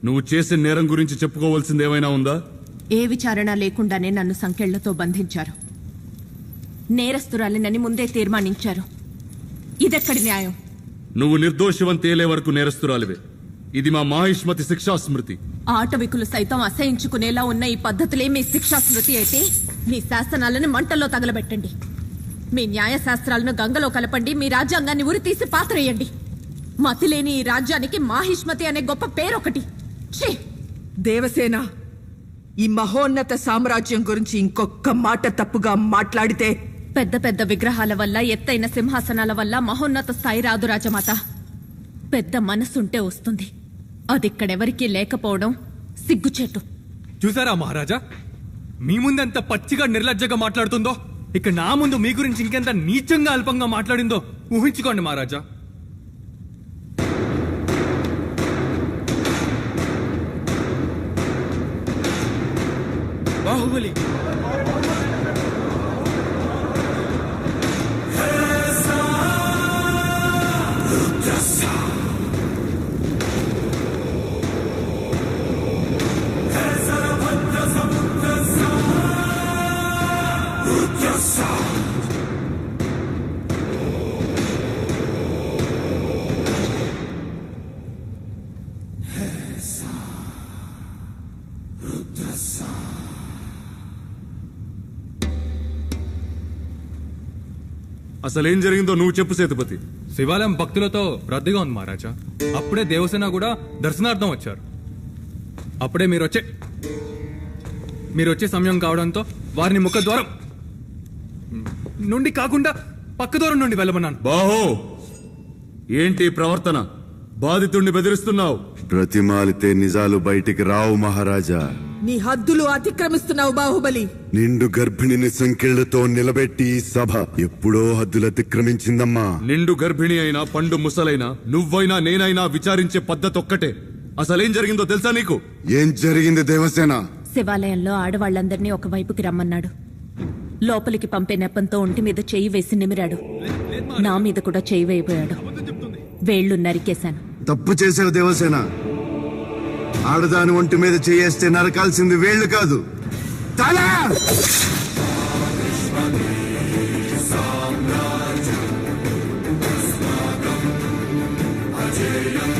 నువ్వు చేసిన నేరం గురించి చెప్పుకోవాల్సింది ఏమైనా ఉందా? ఏ విచారణ లేకుండానే నన్ను సంకెళ్లతో బంధించారు. నేరస్తురాలినని ముందే తీర్మానించారు. ఇదెక్కడి న్యాయం? నువ్వు నిర్దోషివం తేలే వరకు నేరస్తురాలివే. ఇది మా మాహిష్మతి శిక్షా స్మృతి. ఆటవికులు సైతం అసహించుకునేలా ఉన్న ఈ పద్ధతులే మీ శిక్షా స్మృతి అయితే మీ శాసనాలను మంటల్లో తగలబెట్టండి. మీ న్యాయ శాస్త్రాలను గంగలో కలపండి. మీ రాజ్యాంగాన్ని ఉరితీసి పాతరేయండి. మతిలేని ఈ రాజ్యానికి మాహిష్మతి అనే గొప్ప పేరొకటి. ఛీ! దేవసేన, ఈ మహోన్నత సామ్రాజ్యం గురించి ఇంకొక మాట తప్పుగా మాట్లాడితే పెద్ద పెద్ద విగ్రహాల వల్ల, ఎత్తైన సింహాసనాల వల్ల మహోన్నత స్థాయి రాదు రాజమాత. పెద్ద మనసుంటే వస్తుంది. అదిక్కడెవరికీ లేకపోవడం సిగ్గుచేటు. చూసారా మహారాజా, మీ ముందెంత పచ్చిగా నిర్లజ్జగా మాట్లాడుతుందో, ఇక నా ముందు మీ గురించి ఇంకెంత నీచంగా అల్పంగా మాట్లాడిందో ఊహించుకోండి మహారాజా. బాహుబలి అసలేం జరిగిందో నువ్వు చెప్పు సేతుపతి. శివాలయం భక్తులతో రద్దీగా ఉంది మహారాజా. అప్పుడే దేవసేన కూడా దర్శనార్థం వచ్చారు. అప్పుడే మీరు వచ్చే సమయం కావడంతో వారిని ముఖద్వారం నుండి కాకుండా పక్క దూరం నుండి వెళ్ళమన్నాను. బాహో, ఏంటి ప్రవర్తన? బాధితుణ్ణి బెదిరిస్తున్నావు. ప్రతిమాలితే నిజాలు బయటికి రావు మహారాజా. నీ హద్దులు అతిక్రమిస్తున్నావు బాహుబలి. నిండు గర్భిణిని సంకెళ్లతో నిలబెట్టి ఈ సభ ఎప్పుడో హద్దులు అతిక్రమించిందమ్మా. నిండు గర్భిణి అయినా పండు ముసలైనా నువ్వైనా నేనైనా విచారించే పద్ధతి ఒక్కటే. అసలేం జరిగిందో తెలుసా నీకు? ఏం జరిగింది దేవసేన? శివాలయంలో ఆడవాళ్లందరినీ ఒకవైపుకి రమ్మన్నాడు. లోపలికి పంపే నెపంతో ఒంటి మీద చెయ్యి వేసి నిమిరాడు. నా మీద కూడా చెయ్యి వేయబోయాడు. వేళ్లు నరికేశాను. తప్పు చేసావు దేవసేన. ఆడదాని ఒంటి మీద చేయేస్తే నరకాల్సింది వేళ్లు కాదు, తల. అజేయం